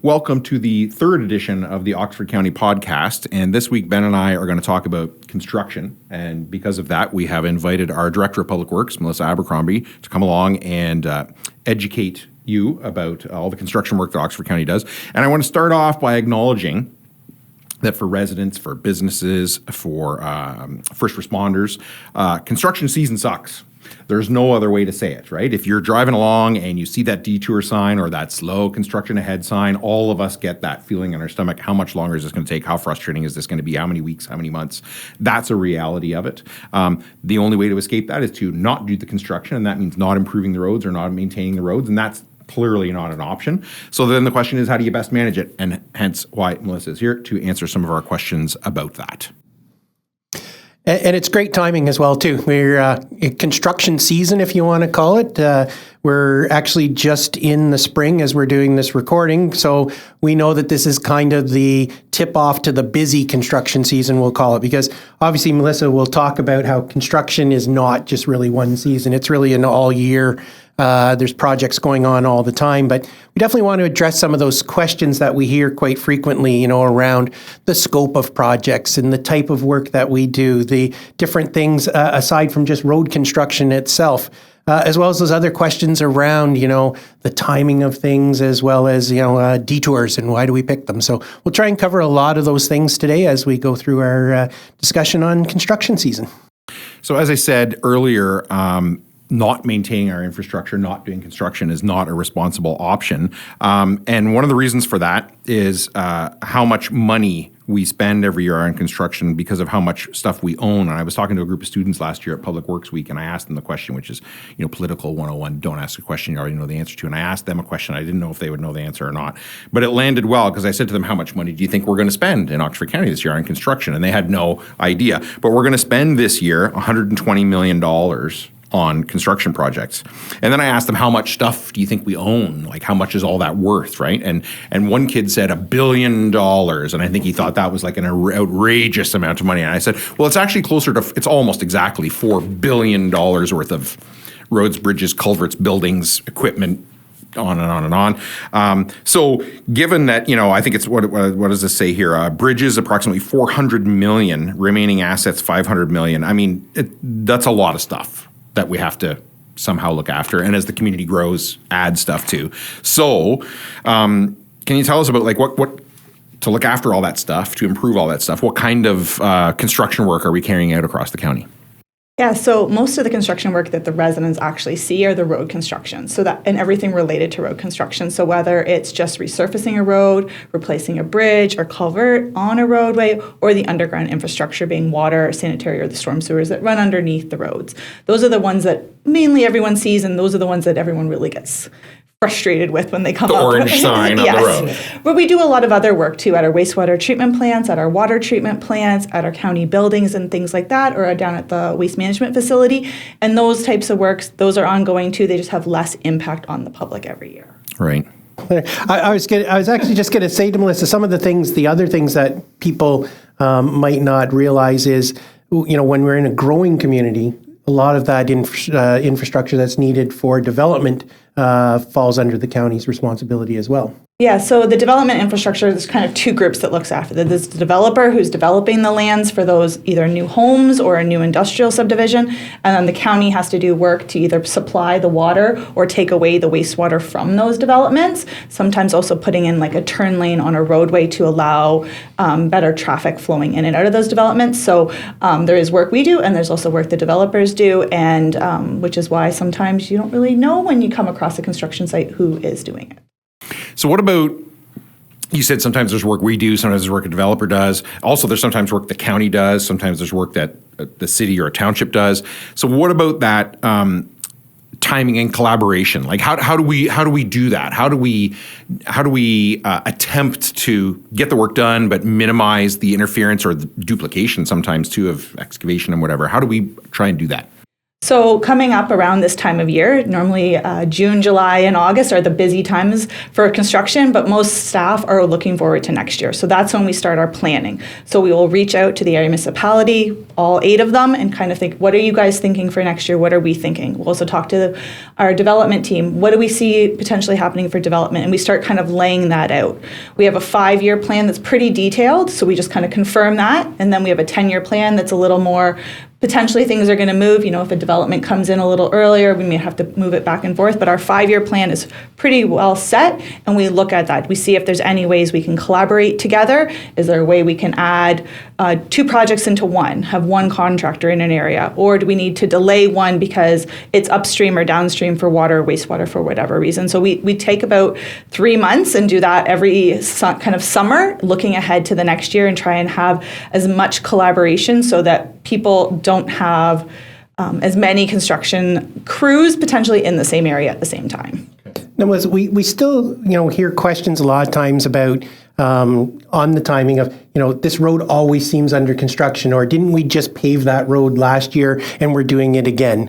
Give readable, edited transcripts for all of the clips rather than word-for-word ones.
Welcome to the third edition of the Oxford County podcast. And this week, Ben and I are going to talk about construction. And because of that, we have invited our Director of Public Works, Melissa Abercrombie, to come along and educate you about all the construction work that Oxford County does. And I want to start off by acknowledging that for residents, for businesses, for first responders, construction season sucks. There's no other way to say it, right? If you're driving along and you see that detour sign or that slow construction ahead sign, all of us get that feeling in our stomach. How much longer is this going to take? How frustrating is this going to be? How many weeks? How many months? That's a reality of it. The only way to escape that is to not do the construction, and that means not improving the roads or not maintaining the roads, and that's clearly not an option. So then the question is, how do you best manage it? And hence why Melissa is here to answer some of our questions about that. And it's great timing as well, too. We're in construction season, if you want to call it. We're actually just in the spring as we're doing this recording. So we know that this is kind of the tip off to the busy construction season, we'll call it. Because obviously, Melissa will talk about how construction is not just really one season. It's really an all year. There's projects going on all the time, but we definitely want to address some of those questions that we hear quite frequently, around the scope of projects and the type of work that we do, the different things aside from just road construction itself, as well as those other questions around, the timing of things, as well as, detours and why do we pick them. So we'll try and cover a lot of those things today as we go through our discussion on construction season. So as I said earlier, not maintaining our infrastructure, not doing construction is not a responsible option. And one of the reasons for that is how much money we spend every year on construction because of how much stuff we own. And I was talking to a group of students last year at Public Works Week, and I asked them the question, which is, political 101, don't ask a question you already know the answer to. And I asked them a question I didn't know if they would know the answer or not. But it landed well because I said to them, how much money do you think we're going to spend in Oxford County this year on construction? And they had no idea. But we're going to spend this year $120 million on construction projects. And then I asked them, how much stuff do you think we own? Like, how much is all that worth, right? And one kid said $1 billion, and I think he thought that was like an outrageous amount of money. And I said, well, it's actually closer to, it's almost exactly $4 billion worth of roads, bridges, culverts, buildings, equipment, on and on and on. So given that, I think it's, what does this say here? Bridges, approximately 400 million, remaining assets, 500 million. I mean, that's a lot of stuff that we have to somehow look after, and as the community grows, add stuff to. So, can you tell us about what to look after all that stuff, to improve all that stuff? What kind of construction work are we carrying out across the county? Yeah, so most of the construction work that the residents actually see are the road construction. So that, and everything related to road construction. So whether it's just resurfacing a road, replacing a bridge or culvert on a roadway, or the underground infrastructure being water, sanitary, or the storm sewers that run underneath the roads. Those are the ones that mainly everyone sees, and those are the ones that everyone really gets frustrated with when they come up. The orange sign on the road. But we do a lot of other work too at our wastewater treatment plants, at our water treatment plants, at our county buildings and things like that, or down at the waste management facility. And those types of works, those are ongoing too. They just have less impact on the public every year. Right. I was actually just going to say to Melissa, some of the other things that people might not realize is, when we're in a growing community, a lot of that infrastructure that's needed for development falls under the county's responsibility as well. Yeah, so the development infrastructure, there's kind of two groups that looks after that. There's the developer who's developing the lands for those either new homes or a new industrial subdivision, and then the county has to do work to either supply the water or take away the wastewater from those developments, sometimes also putting in like a turn lane on a roadway to allow better traffic flowing in and out of those developments. So there is work we do, and there's also work the developers do, and which is why sometimes you don't really know when you come across a construction site who is doing it. So what about, you said sometimes there's work we do, sometimes there's work a developer does. Also, there's sometimes work the county does. Sometimes there's work that the city or a township does. So what about that timing and collaboration? Like how do we do that? How do we attempt to get the work done but minimize the interference or the duplication sometimes too of excavation and whatever? How do we try and do that? So coming up around this time of year, normally June, July, and August are the busy times for construction, but most staff are looking forward to next year. So that's when we start our planning. So we will reach out to the area municipality, all 8 of them, and kind of think, what are you guys thinking for next year? What are we thinking? We'll also talk to our development team. What do we see potentially happening for development? And we start kind of laying that out. We have a 5-year plan that's pretty detailed, so we just kind of confirm that. And then we have a 10-year plan that's a little more potentially things are going to move. If a development comes in a little earlier, we may have to move it back and forth. But our 5-year plan is pretty well set, and we look at that. We see if there's any ways we can collaborate together. Is there a way we can add 2 projects into one, have one contractor in an area? Or do we need to delay one because it's upstream or downstream for water or wastewater for whatever reason? So we take about 3 months and do that every kind of summer, looking ahead to the next year and try and have as much collaboration so that people don't have as many construction crews potentially in the same area at the same time. Now, we still hear questions a lot of times about on the timing of this road always seems under construction, or didn't we just pave that road last year and we're doing it again?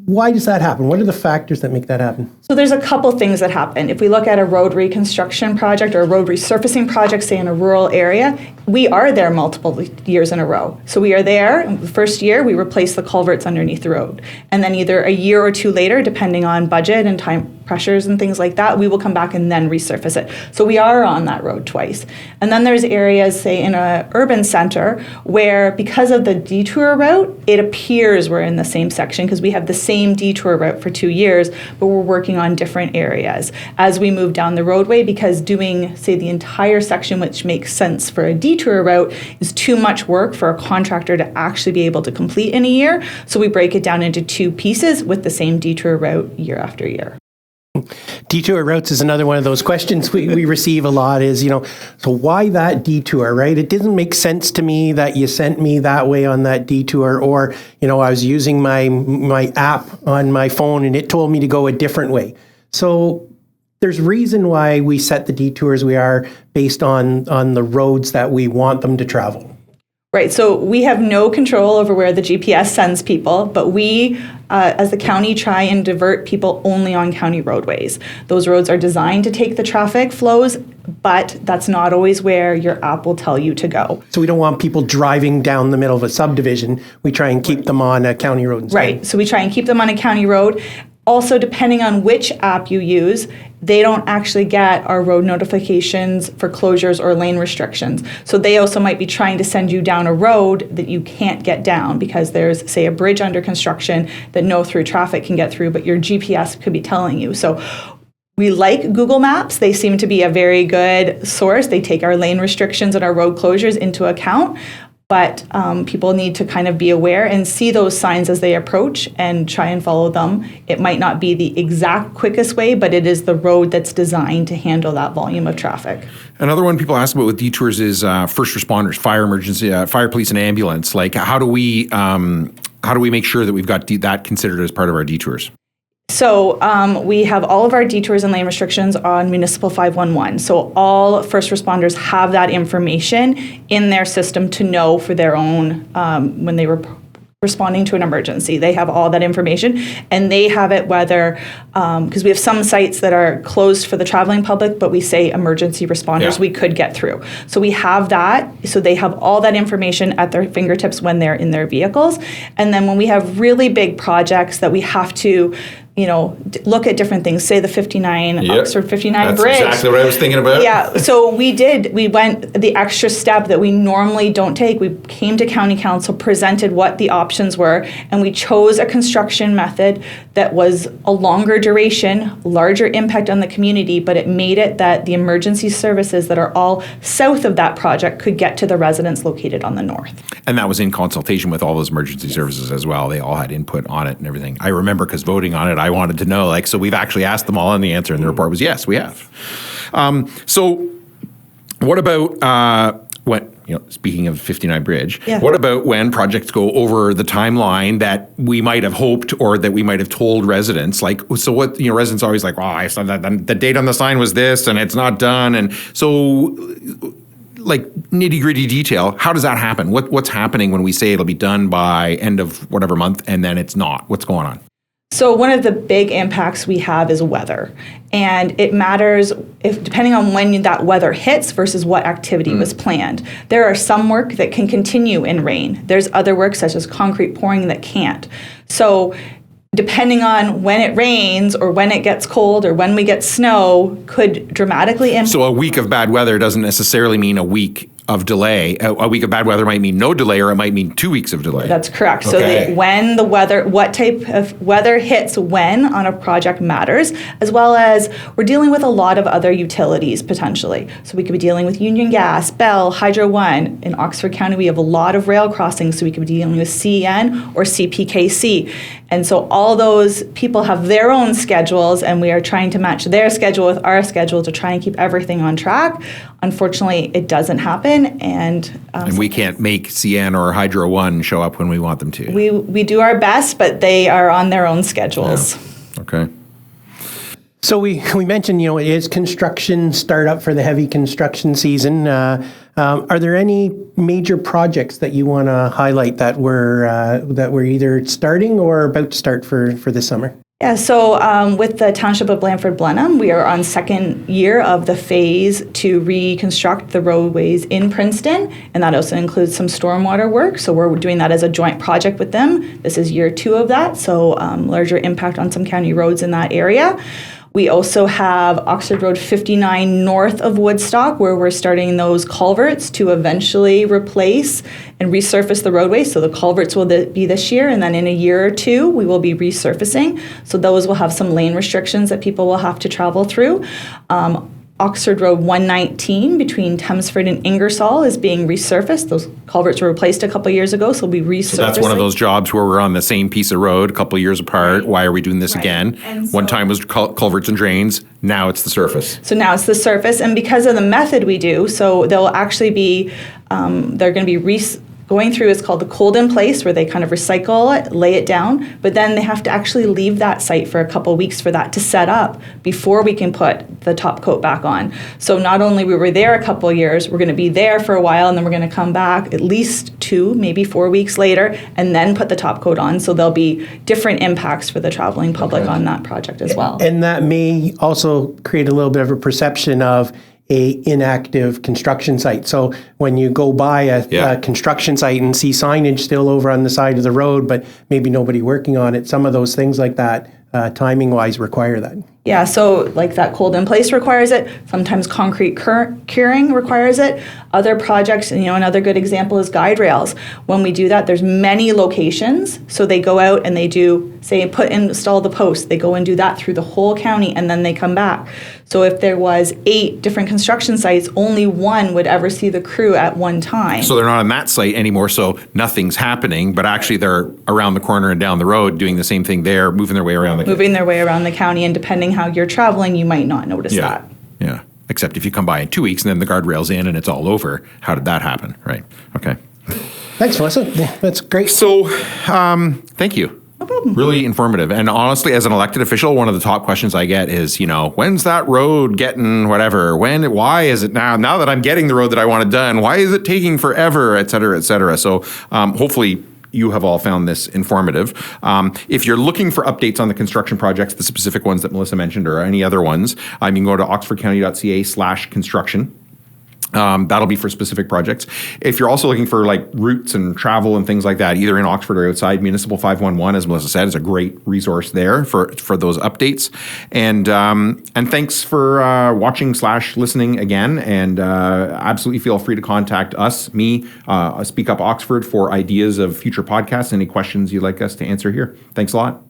Why does that happen? What are the factors that make that happen? So there's a couple things that happen. If we look at a road reconstruction project or a road resurfacing project, say in a rural area, we are there multiple years in a row. So we are there. The first year, we replace the culverts underneath the road. And then either a year or 2 later, depending on budget and time pressures and things like that, we will come back and then resurface it. So we are on that road twice. And then there's areas, say in an urban center, where because of the detour route, it appears we're in the same section because we have the same detour route for 2 years, but we're working on different areas as we move down the roadway, because doing, say, the entire section, which makes sense for a detour route, is too much work for a contractor to actually be able to complete in a year. So we break it down into 2 pieces with the same detour route year after year. Detour routes is another one of those questions we receive a lot is, so why that detour, right? It doesn't make sense to me that you sent me that way on that detour, or, I was using my app on my phone and it told me to go a different way. So there's reason why we set the detours we are based on the roads that we want them to travel. Right, so we have no control over where the GPS sends people, but we, as the county, try and divert people only on county roadways. Those roads are designed to take the traffic flows, but that's not always where your app will tell you to go. So we don't want people driving down the middle of a subdivision. We try and keep them on a county road instead. Right, so we try and keep them on a county road. Also, depending on which app you use, they don't actually get our road notifications for closures or lane restrictions. So they also might be trying to send you down a road that you can't get down because there's, say, a bridge under construction that no through traffic can get through, but your GPS could be telling you. So we like Google Maps. They seem to be a very good source. They take our lane restrictions and our road closures into account. But people need to kind of be aware and see those signs as they approach and try and follow them. It might not be the exact quickest way, but it is the road that's designed to handle that volume of traffic. Another one people ask about with detours is first responders, fire emergency, fire police, and ambulance. Like, how do we make sure that we've got that considered as part of our detours? So we have all of our detours and lane restrictions on Municipal 511. So all first responders have that information in their system to know for their own when they were responding to an emergency. They have all that information, and they have it whether, because we have some sites that are closed for the traveling public, but we say emergency responders, we could get through. So we have that. So they have all that information at their fingertips when they're in their vehicles. And then when we have really big projects that we have to look at different things, say the 59 Oxford 59 That's bridge. That's exactly what I was thinking about. Yeah, so we went the extra step that we normally don't take. We came to County Council, presented what the options were, and we chose a construction method that was a longer duration, larger impact on the community, but it made it that the emergency services that are all south of that project could get to the residents located on the north. And that was in consultation with all those emergency services as well. They all had input on it and everything. I remember because voting on it, I wanted to know, so we've actually asked them all, and the answer in the report was yes, we have. So what about speaking of 59 Bridge, what about when projects go over the timeline that we might have hoped or that we might have told residents? Residents are always like, I saw that the date on the sign was this and it's not done. And so like nitty gritty detail, how does that happen? What's happening when we say it'll be done by end of whatever month and then it's not? What's going on? So one of the big impacts we have is weather, and it matters depending on when that weather hits versus what activity was planned. There are some work that can continue in rain. There's other work such as concrete pouring that can't. So depending on when it rains or when it gets cold or when we get snow could dramatically impact. So a week of bad weather doesn't necessarily mean a week of delay. A week of bad weather might mean no delay, or it might mean 2 weeks of delay. That's correct. Okay. So when the weather, what type of weather hits when on a project matters, as well as we're dealing with a lot of other utilities potentially. So we could be dealing with Union Gas, Bell, Hydro One. In Oxford County, we have a lot of rail crossings, so we could be dealing with CN or CPKC. And so all those people have their own schedules, and we are trying to match their schedule with our schedule to try and keep everything on track. Unfortunately, it doesn't happen, and we can't make CN or Hydro One show up when we want them to. we do our best, but they are on their own schedules. Yeah. Okay. So we mentioned, it is construction startup for the heavy construction season. Are there any major projects that you want to highlight that we're either starting or about to start for this summer? Yeah, so with the Township of Blandford Blenheim, we are on second year of the phase to reconstruct the roadways in Princeton, and that also includes some stormwater work. So we're doing that as a joint project with them. This is year 2 of that, so larger impact on some county roads in that area. We also have Oxford Road 59 north of Woodstock, where we're starting those culverts to eventually replace and resurface the roadway. So the culverts will be this year, and then in a year or 2, we will be resurfacing. So those will have some lane restrictions that people will have to travel through. Oxford Road 119 between Thamesford and Ingersoll is being resurfaced. Those culverts were replaced a couple years ago, so we'll be resurfacing. So that's one of those jobs where we're on the same piece of road a couple of years apart. Why are we doing this again? One time was culverts and drains. Now it's the surface. So now it's the surface, and because of the method we do, so they'll actually be, they're going to be going through is called the cold in place, where they kind of recycle it, lay it down, but then they have to actually leave that site for a couple of weeks for that to set up before we can put the top coat back on. So not only we were there a couple of years, we're going to be there for a while, and then we're going to come back at least 2, maybe 4 weeks later, and then put the top coat on. So there'll be different impacts for the traveling public on that project as well. And that may also create a little bit of a perception of a inactive construction site. So when you go by a construction site and see signage still over on the side of the road, but maybe nobody working on it, some of those things like that, timing-wise, require that. Yeah, so like that cold in place requires it. Sometimes concrete curing requires it. Other projects, another good example is guide rails. When we do that, there's many locations. So they go out and they do, say, install the posts. They go and do that through the whole county, and then they come back. So if there was 8 different construction sites, only one would ever see the crew at one time. So they're not on that site anymore, so nothing's happening, but actually they're around the corner and down the road doing the same thing there, moving their way around the county, and depending how you're traveling, you might not notice that. Yeah, except if you come by in 2 weeks and then the guardrail's in and it's all over. How did that happen? Right, okay. Thanks, Melissa. That's great. So, thank you. No problem. Really informative. And honestly, as an elected official, one of the top questions I get is, when's that road getting whatever? Why is it now that I'm getting the road that I want it done, why is it taking forever, et cetera, et cetera? So hopefully you have all found this informative. If you're looking for updates on the construction projects, the specific ones that Melissa mentioned or any other ones, you can go to oxfordcounty.ca/construction. That'll be for specific projects. If you're also looking for like routes and travel and things like that, either in Oxford or outside, Municipal 511, as Melissa said, is a great resource there for those updates. And thanks for watching/listening again. And absolutely feel free to contact us, me, Speak Up Oxford, for ideas of future podcasts, any questions you'd like us to answer here. Thanks a lot.